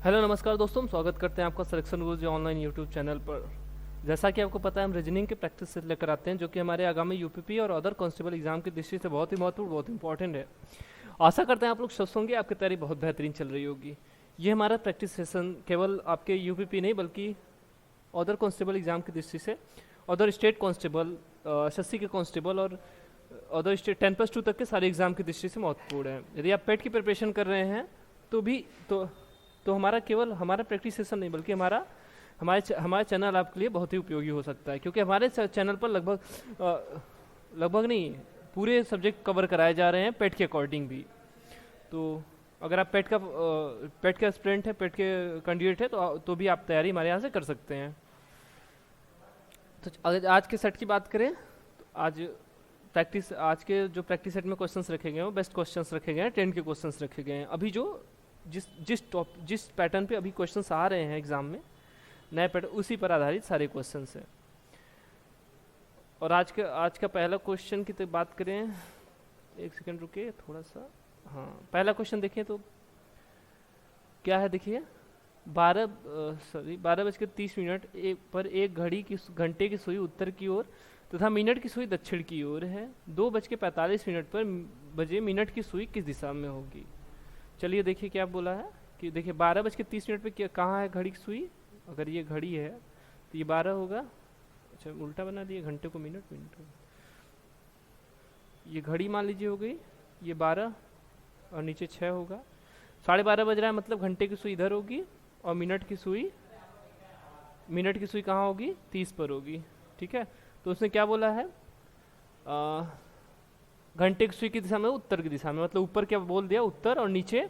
Hello नमस्कार दोस्तों, हम स्वागत करते हैं आपका selection rules online YouTube channel पर। जैसा कि आपको पता है, हम रीजनिंग के प्रैक्टिस से लेकर आते हैं जो कि हमारे आगामी यूपीपी और अदर कांस्टेबल एग्जाम की दृष्टि से बहुत ही महत्वपूर्ण, बहुत इंपॉर्टेंट है। आशा करते हैं आप लोग स्वस्थ होंगे, आपकी तैयारी बहुत बेहतरीन चल रही होगी। ये हमारा प्रैक्टिस सेशन केवल आपके यूपीपी नहीं बल्कि अदर कांस्टेबल एग्जाम की दृष्टि से, अदर स्टेट कांस्टेबल, एसएससी के कांस्टेबल और अदर स्टेट 10+2 तक के सारे एग्जाम की दृष्टि से महत्वपूर्ण है। यदि आप पेट की प्रिपरेशन कर रहे हैं तो भी तो हमारा केवल हमारा प्रैक्टिस सेशन नहीं बल्कि हमारे चैनल आपके लिए बहुत ही उपयोगी हो सकता है, क्योंकि हमारे चैनल पर लगभग नहीं पूरे सब्जेक्ट कवर कराए जा रहे हैं पेट के अकॉर्डिंग भी। तो अगर आप पेट का स्टूडेंट है, पेट के कैंडिडेट है तो भी आप तैयारी हमारे यहाँ से कर सकते हैं। तो अगर आज के सेट की बात करें तो आज के जो प्रैक्टिस सेट में क्वेश्चंस रखे गए हैं वो बेस्ट क्वेश्चंस रखे गए हैं, 10 के क्वेश्चंस रखे गए हैं। अभी जो जिस पैटर्न पे अभी क्वेश्चंस आ रहे हैं एग्जाम में, नए पैटर्न, उसी पर आधारित सारे क्वेश्चंस हैं। और आज का पहला क्वेश्चन की तो बात करें, एक सेकंड रुके थोड़ा सा। हाँ, पहला क्वेश्चन देखें तो क्या है, देखिए 12:30 पर एक घंटे की सुई उत्तर की ओर तथा मिनट की सुई दक्षिण की ओर है। 2:45 पर बजे मिनट की सुई किस दिशा में होगी? चलिए देखिए क्या बोला है कि देखिए 12:30 पे कहाँ है घड़ी की सुई। अगर ये घड़ी है तो ये 12 होगा। अच्छा, उल्टा बना दिया, घंटे को मिनट, मिनट को ये घड़ी मान लीजिए हो गई, ये 12 और नीचे 6 होगा। 12:30 बज रहा है, मतलब घंटे की सुई इधर होगी और मिनट की सुई कहाँ होगी? 30 पर होगी। ठीक है, तो उसने क्या बोला है, घंटे की सुई की दिशा में, उत्तर की दिशा में, मतलब ऊपर क्या बोल दिया, उत्तर, और नीचे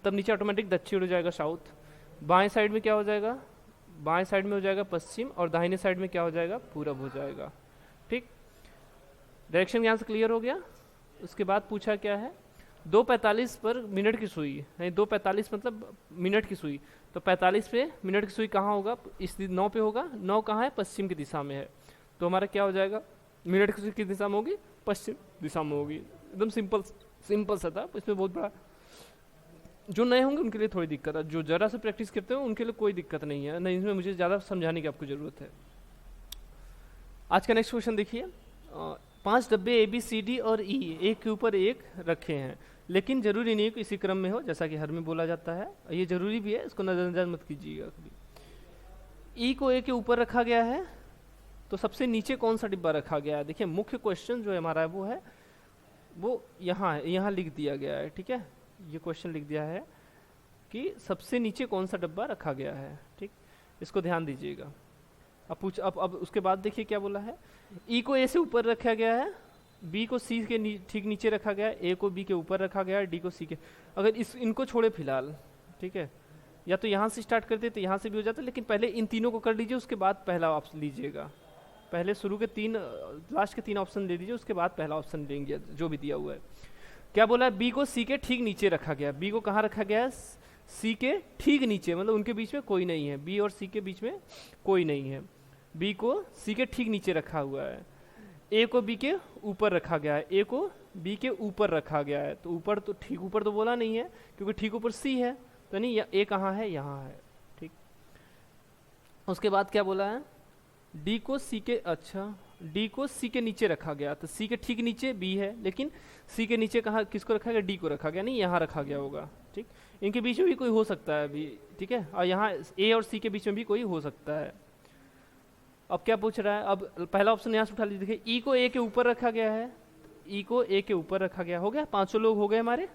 तब नीचे ऑटोमेटिक दक्षिण हो जाएगा, साउथ। बाएं साइड में क्या हो जाएगा? बाएं साइड में हो जाएगा पश्चिम, और दाहिने साइड में क्या हो जाएगा? पूरब हो जाएगा। ठीक, डायरेक्शन यहाँ से क्लियर हो गया। उसके बाद पूछा क्या है, 2:45 पर मिनट की सुई, यानी 2:45 मतलब मिनट की सुई, तो 45 पे मिनट की सुई कहाँ होगा? इस 9 पे होगा। 9 कहाँ है? पश्चिम की दिशा में है। तो हमारा क्या हो जाएगा? मिनट की सुई किस दिशा में होगी? पश्चिम दिशा में होगी। एकदम सिंपल सा था, इसमें बहुत बड़ा, जो नए होंगे उनके लिए थोड़ी दिक्कत है, जो जरा से प्रैक्टिस करते हैं उनके लिए कोई दिक्कत नहीं है, नहीं इसमें मुझे ज़्यादा समझाने की आपको ज़रूरत है। आज का नेक्स्ट क्वेश्चन देखिए, 5 डब्बे ABCD और E एक के ऊपर एक रखे हैं, लेकिन जरूरी नहीं है कि इसी क्रम में हो, जैसा कि हर में बोला जाता है। ये जरूरी भी है, इसको नजरअंदाज मत कीजिएगा कभी। E को A के ऊपर रखा गया है, तो सबसे नीचे कौन सा डिब्बा रखा गया है? देखिए मुख्य क्वेश्चन जो हमारा है वो यहाँ है, यहाँ लिख दिया गया है। ठीक है, ये क्वेश्चन लिख दिया है कि सबसे नीचे कौन सा डब्बा रखा गया है। ठीक, इसको ध्यान दीजिएगा। अब उसके बाद देखिए क्या बोला है, E को A से ऊपर रखा गया है, B को C के ठीक नीचे रखा गया है, A को B के ऊपर रखा गया है, D को C के, अगर इनको छोड़े फिलहाल, ठीक है, या तो यहाँ से स्टार्ट करते तो यहाँ से भी हो जाता, लेकिन पहले इन तीनों को कर लीजिए, उसके बाद पहला ऑप्शन लीजिएगा। पहले शुरू के लास्ट के 3 ऑप्शन ले लीजिए, उसके बाद पहला ऑप्शन लेंगे जो भी दिया हुआ है। क्या बोला है, बी को सी के ठीक नीचे रखा गया। बी को कहाँ रखा गया है? सी के ठीक नीचे, मतलब उनके बीच में कोई नहीं है, बी और सी के बीच में कोई नहीं है। बी को सी के ठीक नीचे रखा हुआ है। ए को बी के ऊपर रखा गया है, ए को बी के ऊपर रखा गया है। तो ऊपर तो ठीक ऊपर तो बोला नहीं है, क्योंकि ठीक ऊपर सी है, तो नहीं, ए कहाँ है? यहाँ है। ठीक, उसके बाद क्या बोला है, डी को सी के, अच्छा, डी को सी के नीचे रखा गया, तो सी के ठीक नीचे बी है, लेकिन सी के नीचे कहाँ किसको रखा गया? डी को रखा गया, नहीं यहाँ रखा गया होगा। ठीक, इनके बीच में भी कोई हो सकता है अभी, ठीक है, और यहाँ ए और सी के बीच में भी कोई हो सकता है। अब क्या पूछ रहा है, अब पहला ऑप्शन यहाँ से उठा लीजिए, देखिए ई को ए के ऊपर रखा गया है, ई को ए के ऊपर रखा गया, हो गया, 500 लोग हो गए हमारे।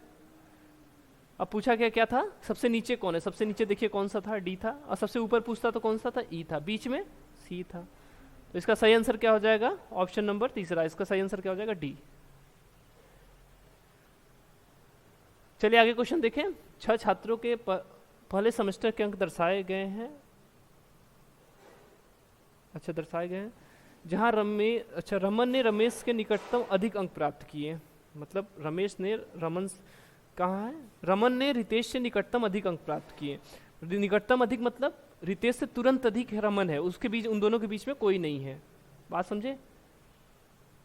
अब पूछा गया क्या था, सबसे नीचे कौन है? सबसे नीचे देखिए कौन सा था? डी था। और सबसे ऊपर पूछता तो कौन सा था? ई था। बीच में सी था। तो इसका सही आंसर क्या हो जाएगा? ऑप्शन नंबर तीसरा, इसका सही आंसर क्या हो जाएगा? डी। चलिए आगे क्वेश्चन देखें। 6 छात्रों के पहले सेमेस्टर के अंक दर्शाए गए हैं, अच्छा दर्शाए गए हैं, जहां रमन ने रमेश के निकटतम अधिक अंक प्राप्त किए। मतलब रमन ने रितेश से निकटतम अधिक अंक प्राप्त किए। निकटतम अधिक मतलब रितेश से तुरंत अधिक रमन है, उसके बीच, उन दोनों के बीच में कोई नहीं है। बात समझे?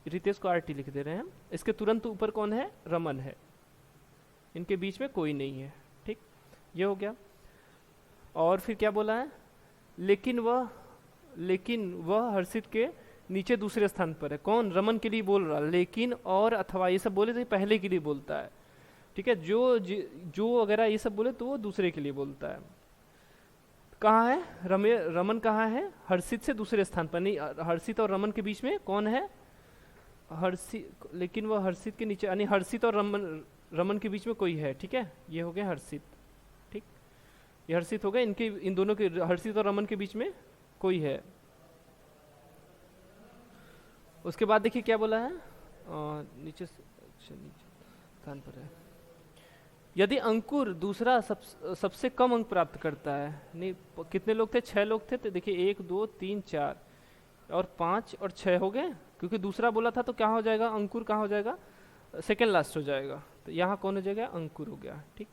रितेश को RT लिख दे रहे हैं, इसके तुरंत ऊपर कौन है? रमन है, इनके बीच में कोई नहीं है। ठीक, ये हो गया। और फिर क्या बोला है, लेकिन वह हर्षित के नीचे दूसरे स्थान पर है। कौन, रमन के लिए बोल रहा, लेकिन और अथवा ये सब बोले तो ये पहले के लिए बोलता है, ठीक है। जो अगर ये सब बोले तो वो दूसरे के लिए बोलता है। कहाँ है रमन, कहाँ है, हर्षित से दूसरे स्थान पर। नहीं, हर्षित और रमन के बीच में कौन है, हर्षित, लेकिन वह हर्षित के नीचे, यानी हर्षित और रमन के बीच में कोई है, ठीक है। ये हो गया हर्षित, ठीक, ये हर्षित हो गया। इन दोनों के, हर्षित और रमन के बीच में कोई है। उसके बाद देखिए क्या बोला है, नीचे स्थान पर है। यदि अंकुर दूसरा सबसे कम अंक प्राप्त करता है, नहीं कितने लोग थे, 6 लोग थे, तो देखिए 1 2 3 4 और 5 और 6 हो गए, क्योंकि दूसरा बोला था तो क्या हो जाएगा, अंकुर कहाँ हो जाएगा, सेकेंड लास्ट हो जाएगा, तो यहाँ कौन हो जाएगा, अंकुर हो गया, ठीक।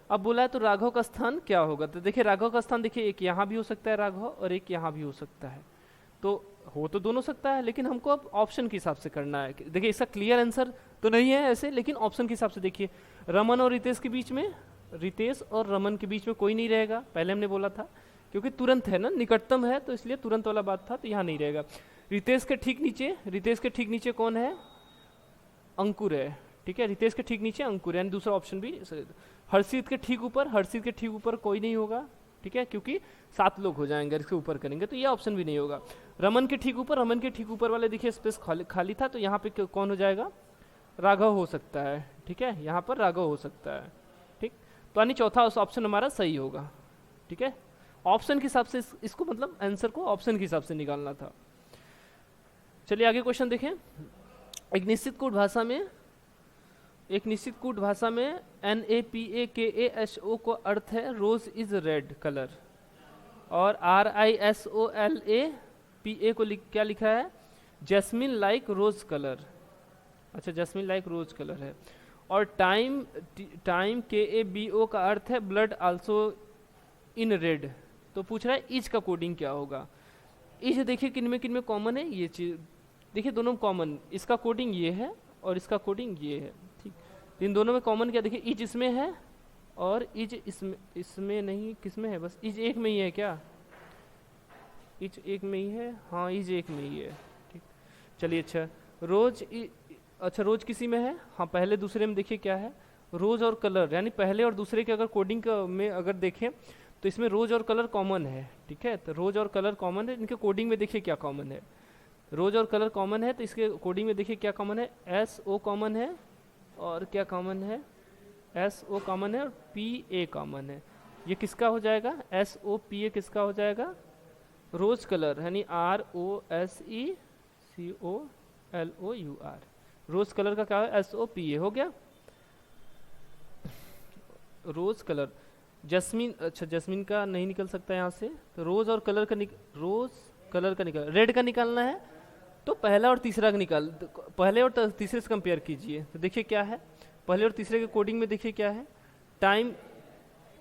अब बोला है तो राघव का स्थान क्या होगा, तो देखिए राघव का स्थान देखिए एक यहाँ भी हो सकता है राघव और एक यहाँ भी हो सकता है, तो हो तो दोनों सकता है, लेकिन हमको अब ऑप्शन के हिसाब से करना है। देखिए इसका क्लियर आंसर तो नहीं है ऐसे, लेकिन ऑप्शन के हिसाब से देखिए, रमन और रितेश के बीच में, रितेश और रमन के बीच में कोई नहीं रहेगा, पहले हमने बोला था, क्योंकि तुरंत है ना, निकटतम है, तो इसलिए तुरंत वाला बात था, तो यहाँ नहीं रहेगा। रितेश के ठीक नीचे कौन है, अंकुर है, ठीक है, रितेश के ठीक नीचे अंकुर है, यानी दूसरा ऑप्शन भी। हर्षित के ठीक ऊपर कोई नहीं होगा, ठीक है, क्योंकि 7 लोग हो जाएंगे, इसके ऊपर करेंगे तो ये ऑप्शन भी नहीं होगा। रमन के ठीक ऊपर वाले देखिए स्पेस खाली था, तो यहाँ पे कौन हो जाएगा, राघव हो सकता है, ठीक है, यहाँ पर राघव हो सकता है, ठीक। तो यानी चौथा ऑप्शन हमारा सही होगा, ठीक है। ऑप्शन के हिसाब से इसको मतलब आंसर को ऑप्शन के हिसाब से निकालना था। चलिए आगे क्वेश्चन देखें। एक निश्चित कूट भाषा में NAPAKASO को अर्थ है रोज इज रेड कलर, और RISOLAPA को क्या लिखा है, जैस्मिन लाइक रोज कलर। अच्छा, जैस्मिन लाइक रोज कलर है। और टाइम KABO का अर्थ है ब्लड आल्सो इन रेड। तो पूछ रहा है इज का कोडिंग क्या होगा। इज देखिए किन में कॉमन है, ये चीज देखिए दोनों कॉमन, इसका कोडिंग ये है और इसका कोडिंग ये है, ठीक। इन दोनों में कॉमन क्या, देखिए इज इसमें है और इज इसमें नहीं, किसमें है, बस इज एक में ही है क्या, इज एक में ही है, हाँ इज एक में ही है, ठीक। चलिए अच्छा, रोज किसी में है, हाँ पहले दूसरे में देखिए क्या है, रोज और कलर, यानी पहले और दूसरे के अगर कोडिंग में अगर देखें तो इसमें रोज और कलर कॉमन है, ठीक है। तो रोज और कलर कॉमन है, इनके कोडिंग में देखिए क्या कॉमन है, रोज और कलर कॉमन है, तो इसके कोडिंग में देखिए क्या कॉमन है, SO कॉमन है, और क्या कॉमन है, SO कॉमन है और PA कॉमन है। ये किसका हो जाएगा, SOPA किसका हो जाएगा, रोज कलर, यानी ROSECOLOUR, रोज कलर का क्या है, SOPA हो गया। रोज कलर, जस्मिन, अच्छा जस्मिन का नहीं निकल सकता यहाँ से, तो रोज और कलर का रोज कलर का निकाल, रेड का निकालना है तो पहला और तीसरा का निकाल, पहले और तीसरे से कंपेयर कीजिए, तो देखिए क्या है, पहले और तीसरे के कोडिंग में देखिए क्या है, टाइम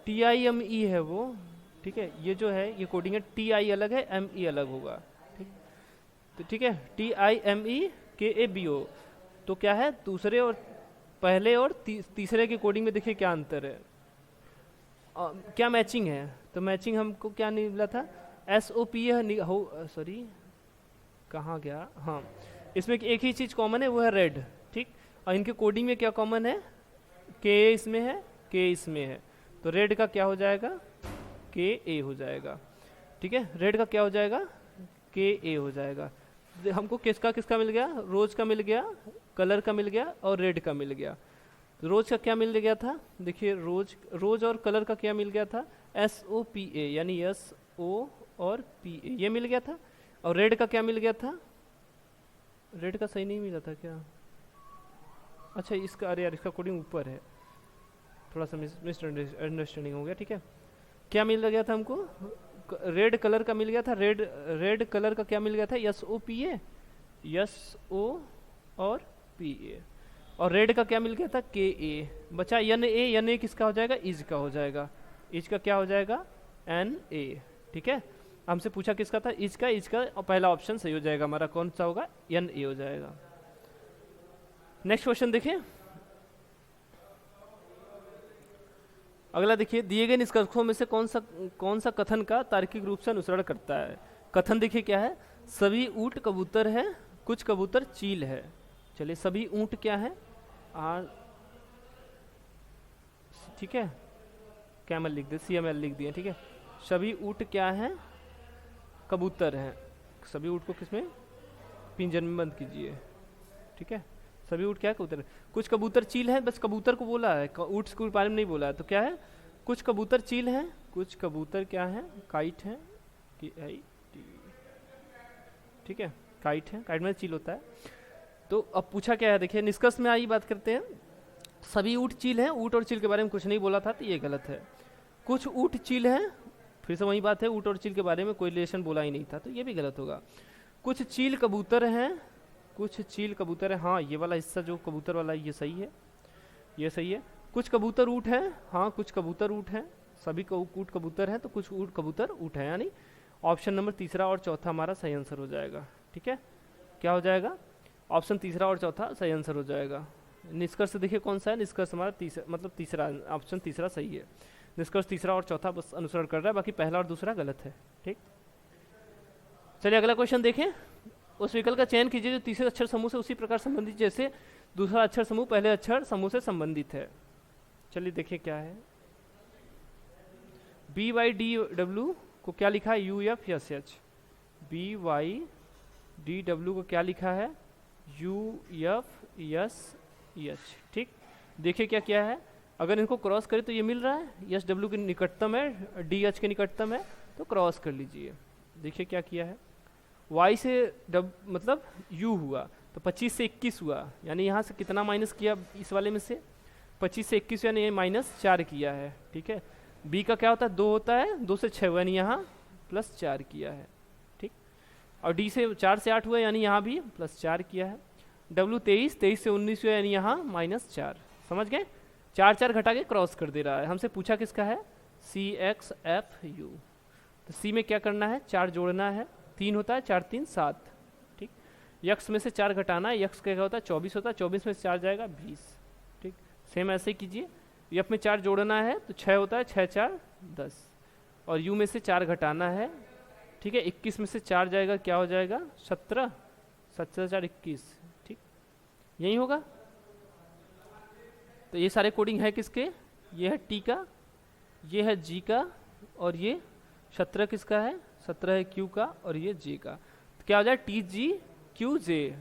TIME है वो, ठीक है, ये जो है ये कोडिंग है, TI अलग है, ME अलग होगा, ठीक। तो ठीक है, TIMEKABO, तो क्या है, दूसरे और पहले और तीसरे के कोडिंग में देखिए क्या अंतर है, क्या मैचिंग है, तो मैचिंग हमको क्या नहीं मिला था, SOPA हो, सॉरी कहाँ गया, हाँ इसमें एक ही चीज कॉमन है, वो है रेड, ठीक। और इनके कोडिंग में क्या कॉमन है, K इसमें है, K इसमें है, तो रेड का क्या हो जाएगा, KA हो जाएगा, ठीक है। रेड का क्या हो जाएगा, KA हो जाएगा। हमको किसका मिल गया, रोज का मिल गया, कलर का मिल गया और रेड का मिल गया। तो रोज का क्या मिल गया था, देखिए रोज और कलर का क्या मिल गया था, SOPA, यानी SO और PA ये मिल गया था। और रेड का क्या मिल गया था, रेड का सही नहीं मिला था क्या, अच्छा इसका, अरे यार इसका कोडिंग ऊपर है, थोड़ा सा मिसअंडरस्टैंडिंग हो गया, ठीक है। क्या मिल गया था हमको, रेड कलर का मिल गया था, रेड कलर का क्या मिल गया था, SOPA, SO और PA, और रेड का क्या मिल गया था, KA, बचा NA किसका हो जाएगा, इज का हो जाएगा, इज का क्या हो जाएगा, NA, ठीक है। हमसे पूछा किसका था, इज का, और पहला ऑप्शन सही हो जाएगा हमारा, कौन सा होगा, NA हो जाएगा। नेक्स्ट क्वेश्चन देखें। अगला देखिए, दिए गए निष्कर्षों में से कौन सा कथन का तार्किक रूप से अनुसरण करता है। कथन देखिए क्या है, सभी ऊंट कबूतर है, कुछ कबूतर चील है। चलिए सभी ऊंट क्या है, आर, ठीक है, कैमल लिख दे, CML लिख दिए, ठीक है। सभी ऊंट क्या है, कबूतर हैं। सभी ऊँट को किसमें, पिंजर में बंद कीजिए, ठीक है। सभी ऊँट क्या है, कबूतर। कुछ कबूतर चील है, बस कबूतर को बोला है, ऊँट के बारे में नहीं बोला है, तो क्या है, कुछ कबूतर चील हैं, कुछ कबूतर क्या है, काइट है, ठीक है, काइट है, काइट में चील होता है। तो अब पूछा क्या है, देखिए निष्कर्ष में आई बात करते हैं। सभी ऊँट चील हैं, ऊँट और चील के बारे में कुछ नहीं बोला था, तो ये गलत है। कुछ ऊँट चील हैं, फिर से वही बात है, ऊँट और चील के बारे में कोई रिलेशन बोला ही नहीं था, तो ये भी गलत होगा। कुछ चील कबूतर हैं, कुछ चील कबूतर है, हाँ ये वाला हिस्सा जो कबूतर वाला है ये सही है, ये सही है। कुछ कबूतर ऊँट है, हाँ कुछ कबूतर ऊँट हैं, सभी ऊँट कबूतर हैं, तो कुछ ऊँट कबूतर ऊँट है, यानी ऑप्शन नंबर तीसरा और चौथा हमारा सही आंसर हो जाएगा, ठीक है। क्या हो जाएगा, ऑप्शन तीसरा और चौथा सही आंसर हो जाएगा। निष्कर्ष देखिए कौन सा है, निष्कर्ष हमारा तीसरा, ऑप्शन तीसरा सही है। निष्कर्ष तीसरा और चौथा बस अनुसरण कर रहा है, बाकी पहला और दूसरा गलत है, ठीक। चलिए अगला क्वेश्चन देखें। उस विकल्प का चयन कीजिए जो तीसरे अक्षर समूह से उसी प्रकार संबंधित जैसे दूसरा अक्षर समूह पहले अक्षर समूह से संबंधित है। चलिए देखिए क्या है, BYDW को क्या लिखा है, UFSH। BYDW को क्या लिखा है, UFSH, ठीक। देखिए क्या क्या है, अगर इनको क्रॉस करें तो ये मिल रहा है, SW के निकटतम है, DH के निकटतम है, तो क्रॉस कर लीजिए। देखिए क्या किया है, Y से मतलब U हुआ, तो 25 से 21 हुआ, यानी यहाँ से कितना माइनस किया इस वाले में से, 25 से 21 यानी -4 किया है, ठीक है। B का क्या होता है, 2 होता है, 2 से 6 हुआ, यानी यहाँ +4 किया है, ठीक। और D से 4 से 8 हुआ, यानी यहाँ भी +4 किया है। W 23 से 19 हुआ, यानी यहाँ -4। समझ गए, 4 घटा के क्रॉस कर दे रहा है। हमसे पूछा किसका है, CXFU। तो C में क्या करना है, 4 जोड़ना है, 3 होता है, 4 3 7, ठीक। यक्स में से 4 घटाना है, यक्स क्या होता है 24 होता है, 24 में से 4 जाएगा 20, ठीक। सेम ऐसे ही कीजिए, यफ में 4 जोड़ना है तो 6 होता है, 6 4 10, और यू में से 4 घटाना है, ठीक है। 21 में से 4 जाएगा, क्या हो जाएगा 17, 17 4 21, ठीक, यही होगा। तो ये सारे कोडिंग है किसके, ये है टी का, ये है जी का, और ये 17 किसका है, 17 है क्यू का, और ये जे का। तो क्या हो जाए TGQJ,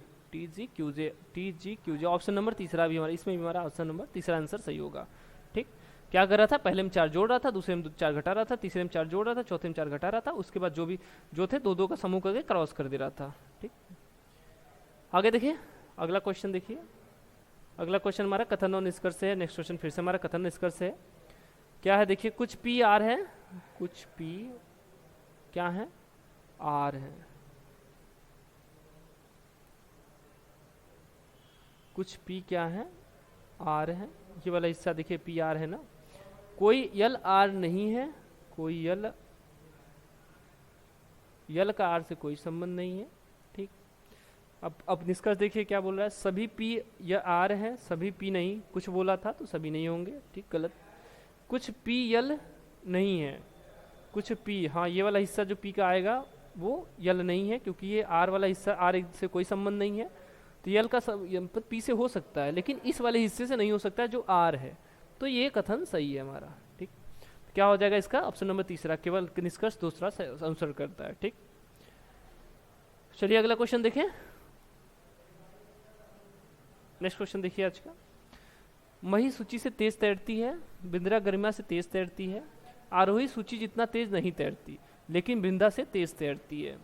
TGQJ। ऑप्शन नंबर तीसरा भी हमारा, इसमें भी हमारा ऑप्शन नंबर तीसरा आंसर सही होगा, ठीक। क्या कर रहा था, पहले में 4 जोड़ रहा था, दूसरे में 4 घटा रहा था, तीसरे में 4 जोड़ रहा था, चौथे में 4 घटा रहा था, उसके बाद जो थे 2 2 का समूह करके क्रॉस कर दे रहा था, ठीक। आगे देखिए अगला क्वेश्चन, देखिए अगला क्वेश्चन हमारा कथन और निष्कर्ष है। नेक्स्ट क्वेश्चन फिर से हमारा कथन निष्कर्ष है। क्या है देखिए, कुछ पी आर है, कुछ पी क्या है, आर है, कुछ पी क्या है, आर है। ये वाला हिस्सा देखिए पी आर है ना, कोई यल आर नहीं है, कोई यल का आर से कोई संबंध नहीं है, ठीक। अब निष्कर्ष देखिए क्या बोल रहा है, सभी पी या आर है, सभी पी नहीं, कुछ बोला था तो सभी नहीं होंगे, ठीक, गलत। कुछ पी यल नहीं है, कुछ पी, हाँ ये वाला हिस्सा जो पी का आएगा वो यल नहीं है, क्योंकि ये आर वाला हिस्सा आर से कोई संबंध नहीं है, तो यल का पी से हो सकता है, लेकिन इस वाले हिस्से से नहीं हो सकता है जो आर है। तो ये कथन सही है हमारा, ठीक। क्या हो जाएगा इसका, ऑप्शन नंबर तीसरा, केवल निष्कर्ष दूसरा अनुसरण करता है, ठीक। चलिए अगला क्वेश्चन देखें। नेक्स्ट क्वेश्चन देखिए आज का, मही सूची से तेज तैरती है, बिंद्रा गरिमा से तेज तैरती है, आरोही सूची जितना तेज नहीं तैरती, लेकिन बिंदा से तेज तैरती है।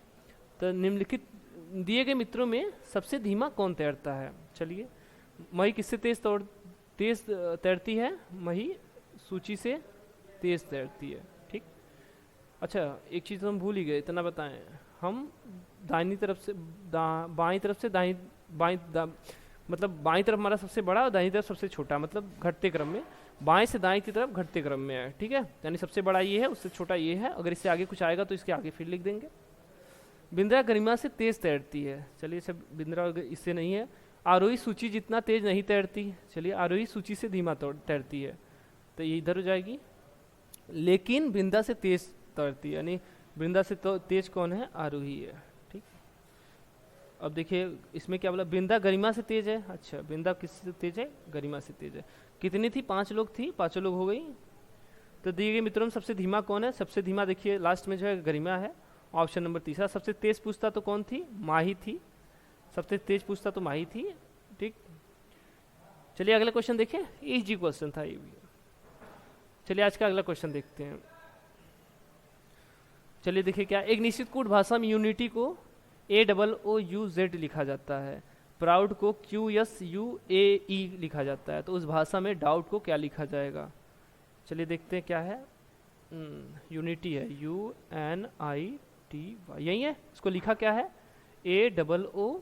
तो निम्नलिखित दिए गए मित्रों में सबसे धीमा कौन तैरता है। चलिए, मही किससे तेज तैरती है, मही सूची से तेज तैरती है, ठीक। अच्छा एक चीज़ हम भूल ही गए, इतना बताएं, हम दाहिनी तरफ से बाईं तरफ से मतलब बाईं तरफ हमारा सबसे बड़ा और दाहिनी तरफ सबसे छोटा, मतलब घटते क्रम में, बाएं से दाएं की तरफ घटते क्रम में है, ठीक है। यानी सबसे बड़ा ये है, उससे छोटा ये है, अगर इससे आगे कुछ आएगा तो इसके आगे फिर लिख देंगे। बिंद्रा गरिमा से तेज तैरती है, चलिए सब बिंद्रा इससे नहीं है। आरोही सूची जितना तेज नहीं तैरती, चलिए आरोही सूची से धीमा तैरती है, तो ये इधर हो जाएगी, लेकिन वृंदा से तेज तैरती है, यानी वृंदा से तो तेज कौन है, आरोही है। ठीक, अब देखिए इसमें क्या बोला, वृंदा गरिमा से तेज है। अच्छा, वृंदा किससे तेज है, गरिमा से तेज है। कितनी थी, 5 लोग थी, 5 लोग हो गई। तो दिए गए मित्रों में सबसे धीमा कौन है, सबसे धीमा देखिए लास्ट में जो है गरिमा है, ऑप्शन नंबर तीसरा। सबसे तेज पूछता तो कौन थी, माही थी, सबसे तेज पूछता तो माही थी। ठीक, चलिए अगला क्वेश्चन देखिए, इजी क्वेश्चन था ये भी। चलिए आज का अगला क्वेश्चन देखते हैं। चलिए देखिए क्या, एक निश्चित कूट भाषा में यूनिटी को AOOUZ लिखा जाता है, प्राउड को QSUAE लिखा जाता है, तो उस भाषा में डाउट को क्या लिखा जाएगा। चलिए देखते हैं क्या है। यूनिटी है UNITY, यही है, इसको लिखा क्या है AOOUZ।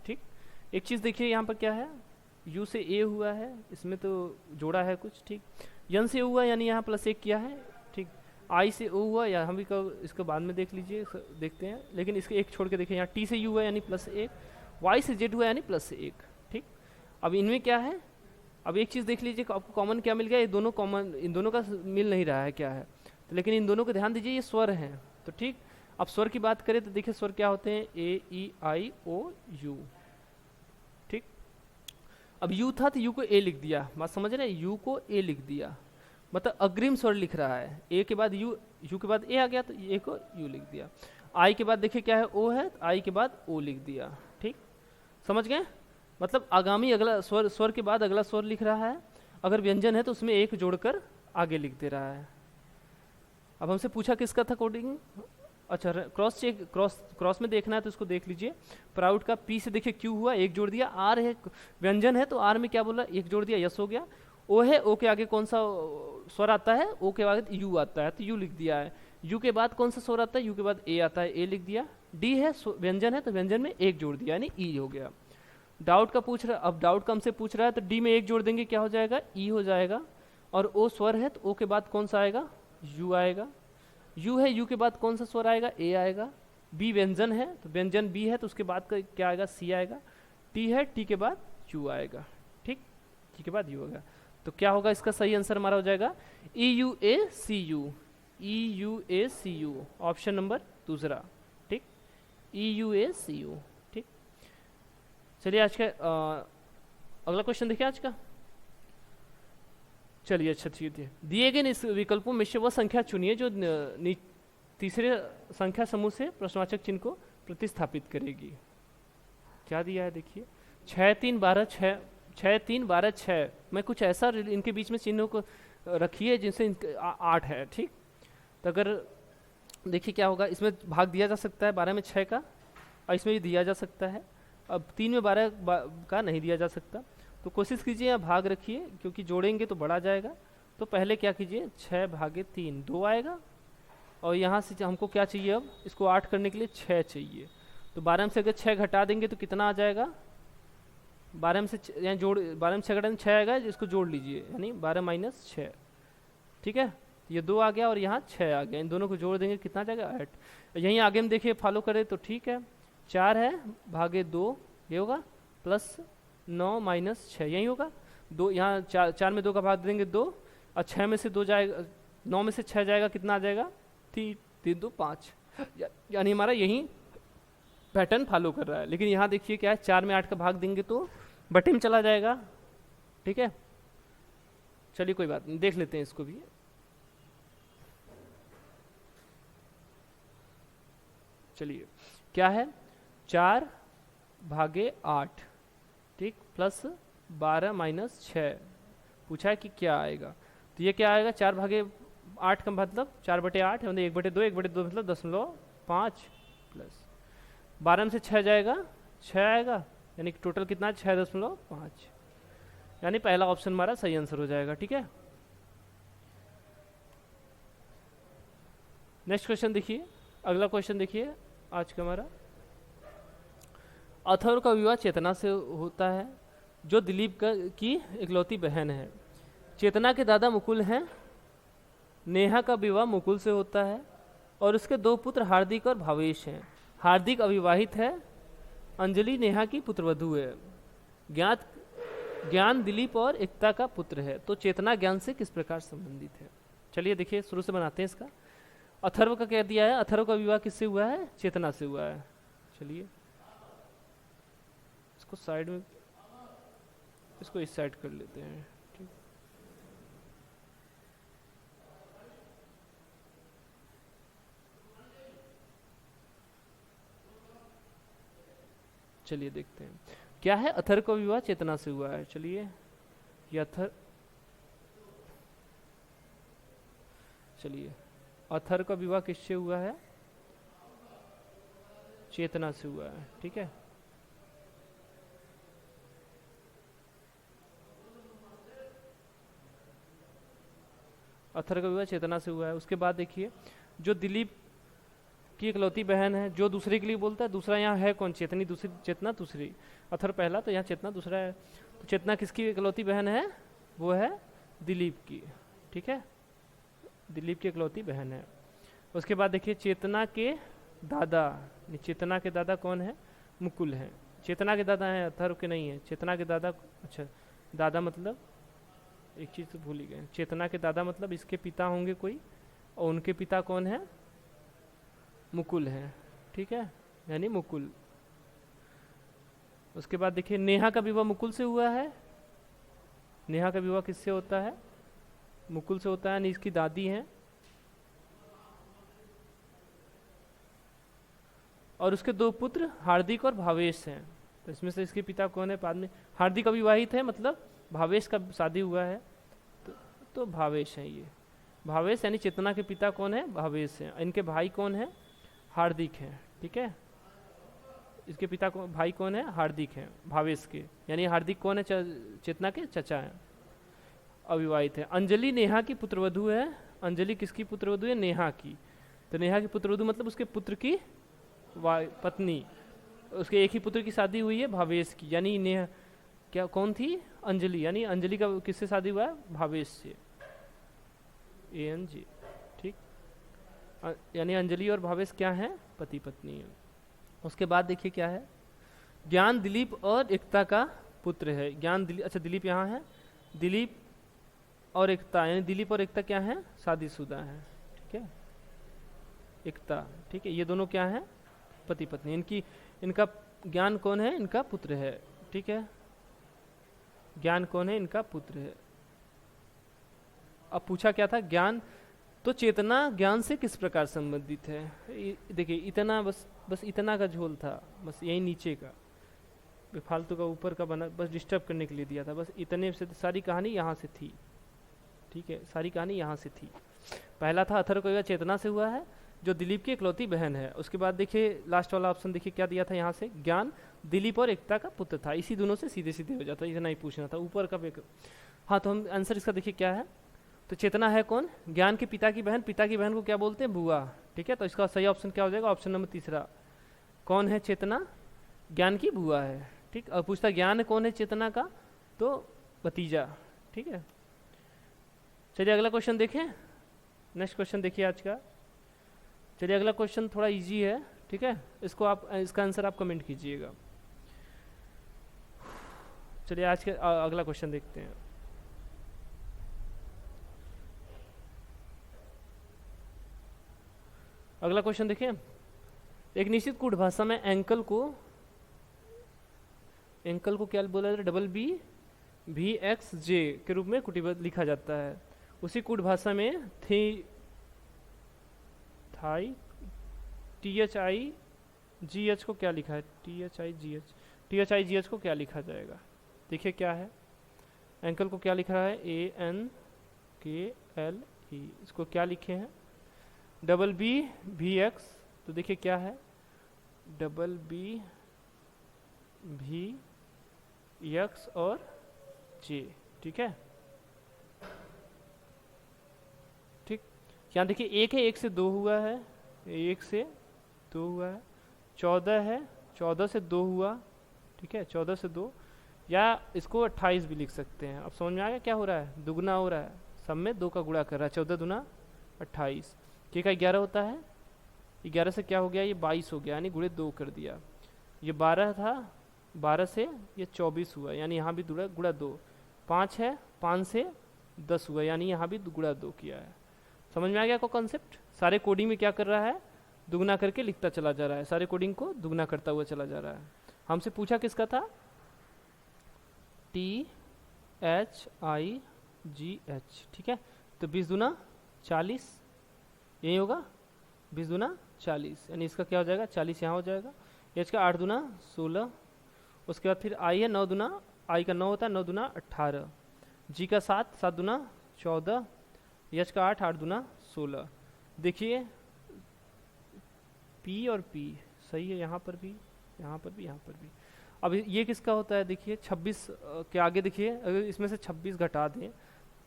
ठीक, एक चीज़ देखिए यहाँ पर क्या है, U से A हुआ है, इसमें तो जोड़ा है कुछ। ठीक, N से हुआ यानी यहाँ +1 किया है। ठीक, I से O हुआ, या हम भी इसको बाद में देख लीजिए, देखते हैं, लेकिन इसके एक छोड़ के देखिए, यहाँ T से U हुआ यानी +1, Y से Z हुआ यानी +1। ठीक, अब इनमें क्या है, अब एक चीज़ देख लीजिए आपको कॉमन क्या मिल गया, ये दोनों कॉमन, इन दोनों का मिल नहीं रहा है क्या है, तो लेकिन इन दोनों को ध्यान दीजिए, ये स्वर हैं। तो ठीक, अब स्वर की बात करें तो देखिए स्वर क्या होते हैं, AEIOU। ठीक, अब U था तो U को A लिख दिया, बात समझ रहे हैं, U को A लिख दिया, मतलब अग्रिम स्वर लिख रहा है। A के बाद U, U के बाद A आ गया तो A को U लिख दिया। I के बाद देखिए क्या है, O है, I के बाद O लिख दिया। ठीक, समझ गए, मतलब आगामी अगला स्वर, स्वर के बाद अगला स्वर लिख रहा है, अगर व्यंजन है तो उसमें एक जोड़कर आगे लिख दे रहा है। अब हमसे पूछा किसका था कोडिंग, अच्छा क्रॉस चेक, क्रॉस में देखना है तो इसको देख लीजिए। प्राउड का P से देखिए Q हुआ, एक जोड़ दिया, R है व्यंजन है तो R में क्या बोला, एक जोड़ दिया, यस हो गया। O है, O के आगे कौन सा स्वर आता है, O के आगे U आता है तो U लिख दिया है। U के बाद कौन सा स्वर आता है, U के बाद A आता है, A लिख दिया। D है व्यंजन है तो व्यंजन में एक जोड़ दिया यानी E हो गया। डाउट का पूछ रहा, अब डाउट का हमसे पूछ रहा है तो डी में एक जोड़ देंगे क्या हो जाएगा, ई हो जाएगा। और ओ स्वर है तो ओ के बाद कौन सा आएगा, यू आएगा। यू है, यू के बाद कौन सा स्वर आएगा, ए आएगा। बी व्यंजन है तो व्यंजन बी है तो उसके बाद क्या आएगा, सी आएगा। टी है, टी के बाद यू आएगा। ठीक, टी के बाद यू आएगा, तो क्या होगा इसका सही आंसर हमारा हो जाएगा EUACU, EUACU, ऑप्शन नंबर दूसरा। ठीक, EUACU। चलिए आज का अगला क्वेश्चन देखिए आज का। चलिए अच्छा ठीक है, दिए गए इस विकल्पों में से वह संख्या चुनिए जो तीसरे संख्या समूह से प्रश्नवाचक चिन्ह को प्रतिस्थापित करेगी। क्या दिया है देखिए, 6 3 12 6, 6 3 12 6 मैं कुछ ऐसा इनके बीच में चिन्हों को रखिए जिनसे 8 है। ठीक, तो अगर देखिए क्या होगा, इसमें भाग दिया जा सकता है 12 में 6 का, और इसमें भी दिया जा सकता है। अब 3 में 12 का नहीं दिया जा सकता, तो कोशिश कीजिए यहाँ भाग रखिए, क्योंकि जोड़ेंगे तो बढ़ा जाएगा। तो पहले क्या कीजिए, 6 भागे 3 2 आएगा, और यहाँ से हमको क्या चाहिए, अब इसको 8 करने के लिए 6 चाहिए। तो 12 में से अगर 6 घटा देंगे तो कितना आ जाएगा, 12 में से यहाँ जोड़, 12 में 6 घटाने 6 आएगा, इसको जोड़ लीजिए यानी 12 माइनस 6। ठीक है, ये 2 आ गया और यहाँ 6 आ गया, इन दोनों को जोड़ देंगे कितना आ जाएगा, 8। यहीं आगे हम देखिए फॉलो करें तो ठीक है, 4 है भागे 2 ये होगा, प्लस 9 माइनस 6 यही होगा। 2 यहाँ 4 में 2 का भाग देंगे 2, और 6 में से 2 जाएगा, 9 में से 6 जाएगा, कितना आ जाएगा, 3 2 5, यानी हमारा यही पैटर्न फॉलो कर रहा है। लेकिन यहाँ देखिए क्या है, 4 में 8 का भाग देंगे तो बटे में चला जाएगा। ठीक है, चलिए कोई बात नहीं, देख लेते हैं इसको भी। चलिए क्या है, 4 भागे 8, ठीक, प्लस 12 माइनस 6 पूछा है कि क्या आएगा। तो ये क्या आएगा, 4 भागे 8 का मतलब 4 बटे 8 मतलब 1/2, 1/2 मतलब 10.5 प्लस 12 में से 6 जाएगा, 6 आएगा, यानी टोटल कितना 6.5, यानी पहला ऑप्शन हमारा सही आंसर हो जाएगा। ठीक है, नेक्स्ट क्वेश्चन देखिए, अगला क्वेश्चन देखिए आज का हमारा। अथर्व का विवाह चेतना से होता है जो दिलीप की इकलौती बहन है। चेतना के दादा मुकुल हैं। नेहा का विवाह मुकुल से होता है और उसके 2 पुत्र हार्दिक और भावेश हैं। हार्दिक अविवाहित है, अंजलि नेहा की पुत्रवधू है। ज्ञात ज्ञान दिलीप और एकता का पुत्र है, तो चेतना ज्ञान से किस प्रकार संबंधित है? चलिए देखिए शुरू से बनाते हैं इसका। अथर्व का क्या दिया है? अथर्व का विवाह किससे हुआ है? चेतना से हुआ है। चलिए इसको साइड में, इसको इस साइड कर लेते हैं। ठीक, चलिए देखते हैं क्या है। अथर्व का विवाह चेतना से हुआ है। चलिए ये चलिए अथर्व का विवाह किससे हुआ है? चेतना से हुआ है। ठीक है, अथर्व का विवाह चेतना से हुआ है। उसके बाद देखिए जो दिलीप की इकलौती बहन है, जो दूसरे के लिए बोलता है, दूसरा यहाँ है कौन? चेतनी दूसरी, चेतना दूसरी, अथर्व पहला, तो यहाँ चेतना दूसरा है। तो चेतना किसकी इकलौती बहन है? वो है दिलीप की। ठीक है, दिलीप की इकलौती बहन है। उसके बाद देखिए चेतना के दादा, चेतना के दादा कौन है? मुकुल है। चेतना के दादा हैं, अथर्व के नहीं है। चेतना के दादा, अच्छा दादा मतलब एक चीज तो भूल ही गए, चेतना के दादा मतलब इसके पिता होंगे कोई, और उनके पिता कौन है? मुकुल है। ठीक है, यानी मुकुल। उसके बाद देखिए नेहा का विवाह मुकुल से हुआ है। नेहा का विवाह किससे होता है? मुकुल से होता है, यानी इसकी दादी हैं। और उसके दो पुत्र हार्दिक और भावेश हैं। तो इसमें से इसके पिता कौन है? बाद में हार्दिक अविवाहित है, मतलब भावेश का शादी हुआ है, तो भावेश है ये। भावेश यानी चेतना के पिता कौन है? भावेश है। इनके भाई कौन है? हार्दिक है। ठीक है, इसके पिता को भाई कौन है? हार्दिक है भावेश के, यानी हार्दिक कौन है? चेतना के चचा है, अविवाहित है। अंजलि नेहा की पुत्रवधु है। अंजलि किसकी पुत्रवधु है? नेहा की। तो नेहा की पुत्रवधु मतलब उसके पुत्र की पत्नी। उसके एक ही पुत्र की शादी हुई है, भावेश की, यानी नेहा क्या कौन थी? अंजलि, यानी अंजलि का किससे शादी हुआ है? भावेश से, ANG। ठीक, यानी अंजलि और भावेश क्या है? पति पत्नी है। उसके बाद देखिए क्या है, ज्ञान दिलीप और एकता का पुत्र है। ज्ञान दिलीप, अच्छा दिलीप यहाँ है, दिलीप और एकता, यानी दिलीप और एकता क्या है? शादीशुदा है। ठीक है, एकता, ठीक है, ये दोनों क्या है? पति पत्नी। इनका ज्ञान कौन है? इनका पुत्र है। ठीक है, ज्ञान कौन है? इनका पुत्र है। अब पूछा क्या था? ज्ञान, तो चेतना ज्ञान से किस प्रकार संबंधित है? देखिए इतना, बस इतना का झोल था, बस यही नीचे का, फालतू का ऊपर का बना बस डिस्टर्ब करने के लिए दिया था। बस इतने से सारी कहानी यहाँ से थी। ठीक है, सारी कहानी यहाँ से थी। पहला था अथर्व का विवाह चेतना से हुआ है, जो दिलीप की इकलौती बहन है। उसके बाद देखिए लास्ट वाला ऑप्शन देखिए क्या दिया था यहाँ से, ज्ञान दिलीप और एकता का पुत्र था। इसी दोनों से सीधे सीधे हो जाता, इतना ही पूछना था, ऊपर का हाँ। तो हम आंसर इसका देखिए क्या है, तो चेतना है कौन? ज्ञान के पिता की बहन। पिता की बहन को क्या बोलते हैं? बुआ। ठीक है, तो इसका सही ऑप्शन क्या हो जाएगा? ऑप्शन नंबर तीसरा। कौन है चेतना? ज्ञान की बुआ है। ठीक, और पूछता ज्ञान कौन है चेतना का? तो भतीजा। ठीक है, चलिए अगला क्वेश्चन देखें। नेक्स्ट क्वेश्चन देखिए आज का। चलिए अगला क्वेश्चन थोड़ा इजी है। ठीक है, इसको आप, इसका आंसर आप कमेंट कीजिएगा। चलिए आज के अगला क्वेश्चन देखते हैं। अगला क्वेश्चन देखिए, एक निश्चित कूट भाषा में एंकल को क्या बोला जाता है? डबल BVXJ के रूप में कुटीबद्ध लिखा जाता है। उसी कूट भाषा में थाई THIGH को क्या लिखा है? THIGH को क्या लिखा जाएगा? देखिए क्या है, एंकल को क्या लिख रहा है? ANKLE। इसको क्या लिखे हैं? Double BVX। तो देखिए क्या है, डबल BVX और J। ठीक है, ठीक, यहाँ देखिए एक है, एक से दो हुआ है, एक से दो हुआ है। 14 है, 14 से दो हुआ। ठीक है, 14 से दो, या इसको 28 भी लिख सकते हैं। अब समझ में आ गया क्या हो रहा है? दुगना हो रहा है, सब में दो का गुणा कर रहा है। 14 दूना 28, के का 11 होता है, 11 से क्या हो गया? ये 22 हो गया, यानी गुणे 2 कर दिया। ये 12 था, 12 से ये 24 हुआ, यानी यहाँ भी गुणा गुणा 2। 5 है, 5 से 10 हुआ, यानी यहाँ भी गुणा 2 किया है। समझ में आ गया आपको कॉन्सेप्ट? सारे कोडिंग में क्या कर रहा है, दुगना करके लिखता चला जा रहा है, सारे कोडिंग को दुगना करता हुआ चला जा रहा है। हमसे पूछा किसका था, THIGH, ठीक है। तो 20 दूना 40, यही होगा, 20 दूना 40, यानी इसका क्या हो जाएगा, 40 यहाँ हो जाएगा। एच का 8 दूना 16, उसके बाद फिर आई है 9 दूना, आई का 9 होता है, 9 दूना 18, जी का 7, 7 दूना 14, एच का 8, 8 दूना 16। देखिए पी और पी सही है, यहाँ पर भी, यहाँ पर भी, यहाँ पर भी। अब ये किसका होता है, देखिए 26 के आगे देखिए, अगर इसमें से 26 घटा दें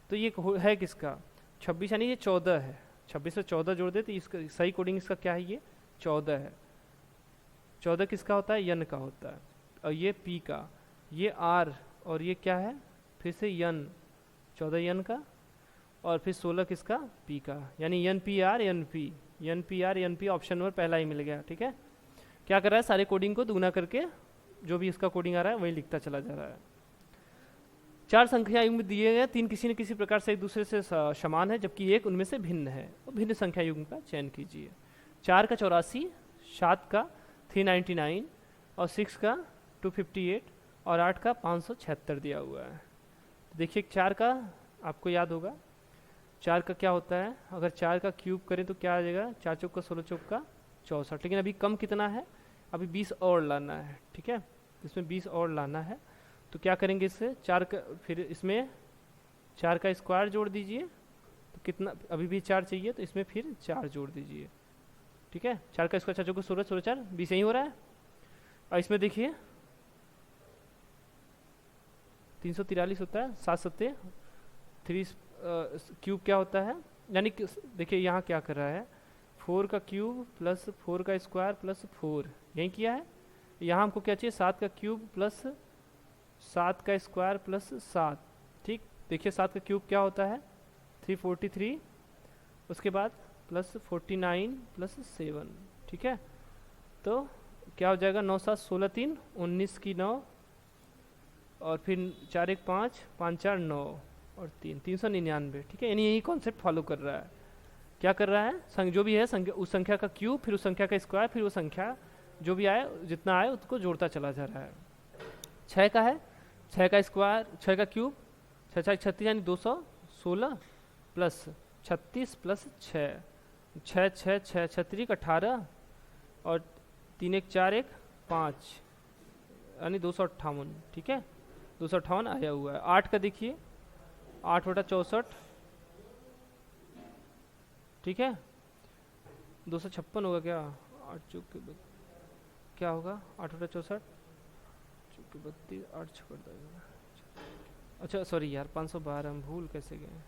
तो ये है किसका, 26, यानी ये 14 है। 26 से 14 जोड़ दे तो इसका सही कोडिंग इसका क्या है, ये 14 है। 14 किसका होता है, यन का होता है। और ये पी का, ये आर, और ये क्या है फिर से यन, 14 यन का, और फिर 16 किसका, पी का, यानी N P R N P, N P R N P, option number पहला ही मिल गया। ठीक है, क्या कर रहा है, सारे कोडिंग को दुगना करके जो भी इसका कोडिंग आ रहा है वही लिखता चला जा रहा है। 4 संख्या युग्म दिए गए, 3 किसी न किसी प्रकार से एक दूसरे से समान है जबकि एक उनमें से भिन्न है, तो भिन्न संख्या युग्म का चयन कीजिए। 4 का 84, 7 का 399, और 6 का 258, और 8 का 576 दिया हुआ है। देखिए 4 का आपको याद होगा, 4 का क्या होता है, अगर 4 का क्यूब करें तो क्या आ जाएगा, 4 चौक का 16 चौक का 64, लेकिन अभी कम कितना है, अभी 20 और लाना है। ठीक है, इसमें 20 और लाना है, तो क्या करेंगे इससे, 4 का, फिर इसमें 4 का स्क्वायर जोड़ दीजिए, तो कितना, अभी भी 4 चाहिए तो इसमें फिर 4 जोड़ दीजिए। ठीक है, 4 का स्क्वायर 4 चौक 16, 16 4 20 यही हो रहा है। और इसमें देखिए 343 होता है, 7 सत्ते 3 क्यूब क्या होता है, यानी देखिए यहाँ क्या कर रहा है, 4 का क्यूब प्लस 4 का स्क्वायर प्लस 4 यही किया है। यहाँ हमको क्या चाहिए, 7 का क्यूब प्लस 7 का स्क्वायर प्लस 7। ठीक, देखिए 7 का क्यूब क्या होता है 343, उसके बाद प्लस 49 प्लस 7। ठीक है, तो क्या हो जाएगा, 9 7 16 3 19 की 9, और फिर 4 1 5 5 4 9 और 3 399। ठीक है, यानी यही कॉन्सेप्ट फॉलो कर रहा है। क्या कर रहा है, जो भी है संख्या, उस संख्या का क्यूब, फिर उस संख्या का स्क्वायर, फिर वो संख्या जो भी आए जितना आए उसको जोड़ता चला जा रहा है। 6 का है, 6 का स्क्वायर, 6 का क्यूब, 6 6 36 यानी 216 प्लस 36 प्लस 6 6 6 6 36 18, और 3 1 4 1 5 यानी 258। ठीक है, 258 आया हुआ है। 8 का देखिए, 8 बटा 64, ठीक है, 256 होगा क्या, 8 चौक क्या होगा, 8 बटा 64 चौक 32, 8 छक्का 10, अच्छा सॉरी यार 512, हम भूल कैसे गए।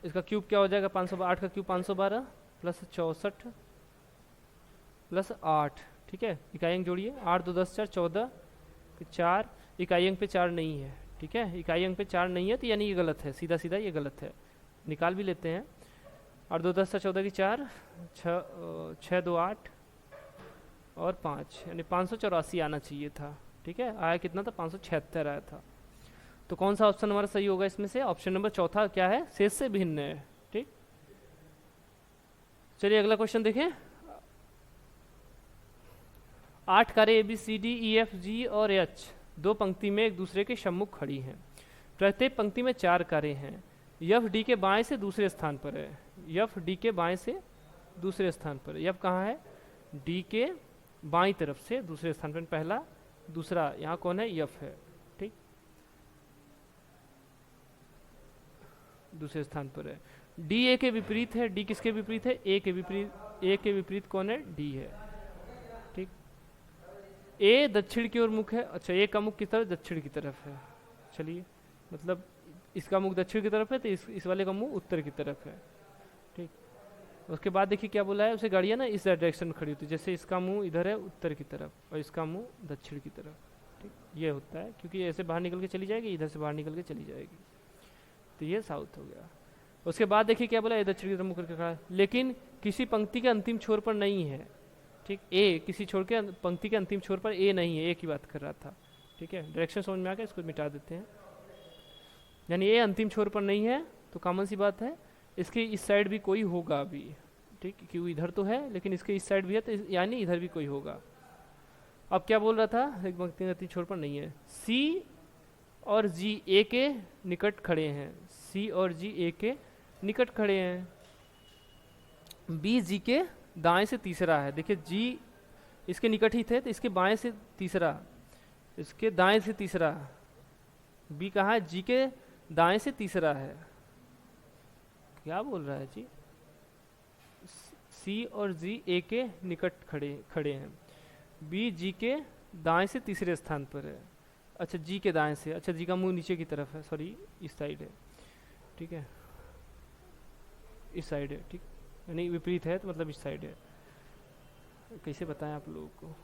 इसका क्यूब क्या हो जाएगा, 512, 8 का क्यूब 512 प्लस 64 प्लस 8। ठीक है, इकाई अंक जोड़िए, 8 2 10 4 14, 4 इकाई अंक पे 4 नहीं है। ठीक है, इकाई अंक पे 4 नहीं है तो यानी ये गलत है, सीधा सीधा ये गलत है, निकाल भी लेते हैं। 8 2 10 14 की 4, 6 2 8 और 5, यानी 584 आना चाहिए था। ठीक है, आया कितना था, 576 आया था। तो कौन सा ऑप्शन हमारा सही होगा इसमें से, ऑप्शन नंबर चौथा क्या है, शेष से भिन्न है। ठीक, चलिए अगला क्वेश्चन देखें। 8 कारें ABCDEFG और H दो पंक्ति में एक दूसरे के सम्मुख खड़ी हैं। प्रत्येक पंक्ति में 4 कारें हैं। यफ डी के बाएं से दूसरे स्थान पर है, यफ डी के बाएं से दूसरे स्थान पर, यफ कहाँ है, डी के बाईं तरफ से दूसरे स्थान पर, पहला दूसरा, यहाँ कौन है, यफ है। ठीक, दूसरे स्थान पर है। डी ए के विपरीत है, डी किसके विपरीत है, ए के विपरीत, ए के विपरीत कौन है, डी है। ठीक, ए दक्षिण की ओर मुख है, अच्छा ए का मुख किस तरफ, दक्षिण की तरफ है। चलिए, मतलब इसका मुख दक्षिण की तरफ है तो इस वाले का मुंह उत्तर की तरफ है। ठीक, उसके बाद देखिए क्या बोला है, उसे गाड़ियाँ ना इस डायरेक्शन में खड़ी होती है, जैसे इसका मुंह इधर है उत्तर की तरफ और इसका मुंह दक्षिण की तरफ। ठीक, ये होता है, क्योंकि ऐसे बाहर निकल के चली जाएगी, इधर से बाहर निकल के चली जाएगी, तो ये साउथ हो गया। उसके बाद देखिए क्या बोला, ये दक्षिण की तरफ मुख करके खड़ा है, लेकिन किसी पंक्ति के अंतिम छोर पर नहीं है। ठीक, ए किसी छोर के पंक्ति के अंतिम छोर पर ए नहीं है, ए की बात कर रहा था। ठीक है, डायरेक्शन समझ में आ गया, इसको मिटा देते हैं। यानी ए अंतिम छोर पर नहीं है तो कॉमन सी बात है इसके इस साइड भी कोई होगा अभी। ठीक, क्यों इधर तो है लेकिन इसके इस साइड भी है, तो यानी इधर भी कोई होगा। अब क्या बोल रहा था, एक पंक्ति अंतिम छोर पर नहीं है। सी और जी ए के निकट खड़े हैं, सी और जी ए के निकट खड़े हैं। बी जी के दाएं से तीसरा है। देखिए जी इसके निकट ही थे तो इसके बाएं से तीसरा, इसके दाएं से तीसरा। बी कहाँ है, जी के दाएं से तीसरा है। क्या बोल रहा है जी, सी और जी ए के निकट खड़े हैं। बी जी के दाएं से तीसरे स्थान पर है। अच्छा जी के दाएं से, अच्छा जी का मुंह नीचे की तरफ है, सॉरी इस साइड है। ठीक है, इस साइड है। ठीक, यानी विपरीत है तो मतलब इस साइड है। कैसे बताएं आप लोगों को।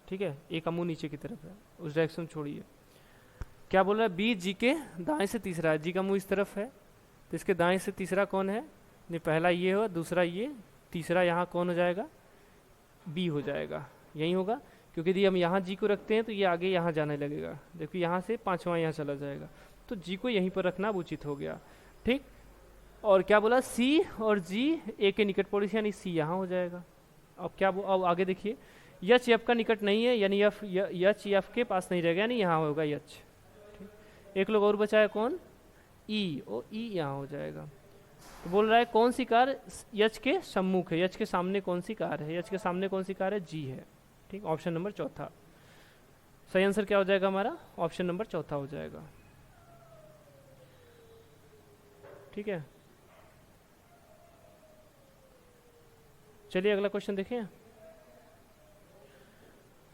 ठीक है, ए का मुंह नीचे की तरफ है, उस डायरेक्शन छोड़िए। क्या बोल रहा है, बी जी के दाएं से तीसरा है। जी का मुंह इस तरफ है तो इसके दाएं से तीसरा कौन है, नहीं पहला ये हो, दूसरा ये, तीसरा यहाँ कौन हो जाएगा, बी हो जाएगा। यही होगा, क्योंकि यदि हम यहाँ जी को रखते हैं तो ये आगे यहाँ जाने लगेगा। देखो यहाँ से पांचवा यहाँ चला जाएगा, तो जी को यहीं पर रखना उचित हो गया। ठीक, और क्या बोला, सी और जी ए के निकट पड़ोसी, यानी सी यहाँ हो जाएगा। अब क्या, अब आगे देखिए, यच एफ का निकट नहीं है, यानी यच एफ के पास नहीं रहेगा, यानी यहाँ होगा यच। ठीक, एक लोग और बचा है कौन, ई, ओ ई यहाँ हो जाएगा। तो बोल रहा है कौन सी कार यच के सम्मुख है, यच के सामने कौन सी कार है, यच के सामने कौन सी कार है, जी है। ठीक, ऑप्शन नंबर चौथा सही आंसर क्या हो जाएगा हमारा, ऑप्शन नंबर चौथा हो जाएगा। ठीक है, चलिए अगला क्वेश्चन देखें।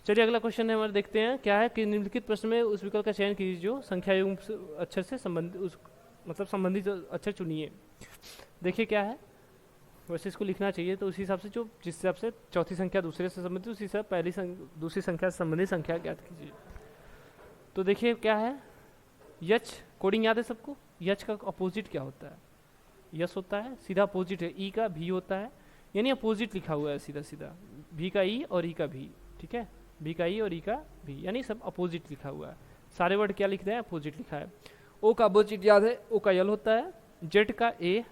चलिए अगला क्वेश्चन है हमारे, देखते हैं क्या है कि निम्नलिखित प्रश्न में उस विकल्प का चयन कीजिए जो संख्या युग्म अक्षर से संबंधित, उस मतलब संबंधित अक्षर चुनिए। देखिए क्या है, वैसे इसको लिखना चाहिए तो उसी हिसाब से, जो जिस हिसाब से चौथी संख्या दूसरे से संबंधित, उसी हिसाब पहली दूसरी संख्या से संबंधित संख्या ज्ञात कीजिए। तो देखिए क्या है, यच कोडिंग याद है सबको, यच का अपोजिट क्या होता है, यस होता है, सीधा अपोजिट है, ई का भी होता है, यानी अपोजिट लिखा हुआ है सीधा सीधा, भी का ई और ई का भी। ठीक है, भी का ई और ई का भी, यानी सब अपोजिट लिखा हुआ है। सारे वर्ड क्या लिख रहे हैं, अपोजिट लिखा है। ओ का अपोजिट याद है, ओ का यल होता है, जेड का ए,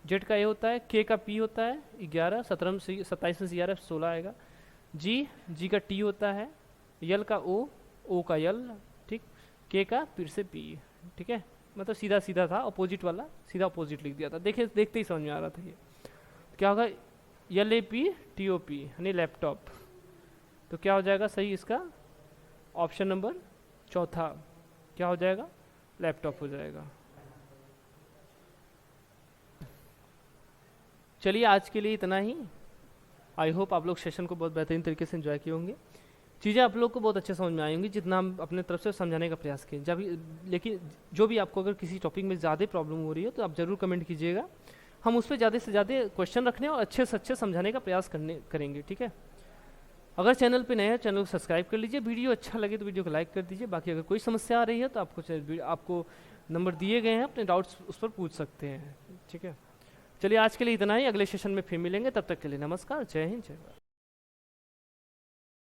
जेड का ए होता है, के का पी होता है 11, 17 से 27 में से 11 16 आएगा। जी, जी का टी होता है, यल का ओ का यल, ठीक, के का फिर से पी। ठीक है, मतलब सीधा सीधा था, अपोजिट वाला सीधा अपोजिट लिख दिया था। देखिए देखते ही समझ में आ रहा था ये क्या होगा, L A P T O P यानी लैपटॉप। तो क्या हो जाएगा सही इसका, ऑप्शन नंबर चौथा क्या हो जाएगा, लैपटॉप हो जाएगा। चलिए आज के लिए इतना ही। आई होप आप लोग सेशन को बहुत बेहतरीन तरीके से एंजॉय किए होंगे, चीज़ें आप लोग को बहुत अच्छे समझ में आई होंगी जितना हम अपने तरफ से समझाने का प्रयास किए। जब लेकिन जो भी आपको अगर किसी टॉपिक में ज़्यादा प्रॉब्लम हो रही है तो आप ज़रूर कमेंट कीजिएगा, हम उस पर ज़्यादा से ज़्यादा क्वेश्चन रखने और अच्छे से अच्छे समझाने का प्रयास करेंगे। ठीक है, अगर चैनल पे नए हैं चैनल को सब्सक्राइब कर लीजिए, वीडियो अच्छा लगे तो वीडियो को लाइक कर दीजिए। बाकी अगर कोई समस्या आ रही है तो आपको नंबर दिए गए हैं, अपने डाउट्स उस पर पूछ सकते हैं। ठीक है, चलिए आज के लिए इतना ही, अगले सेशन में फिर मिलेंगे, तब तक के लिए नमस्कार, जय हिंद, जय भारत।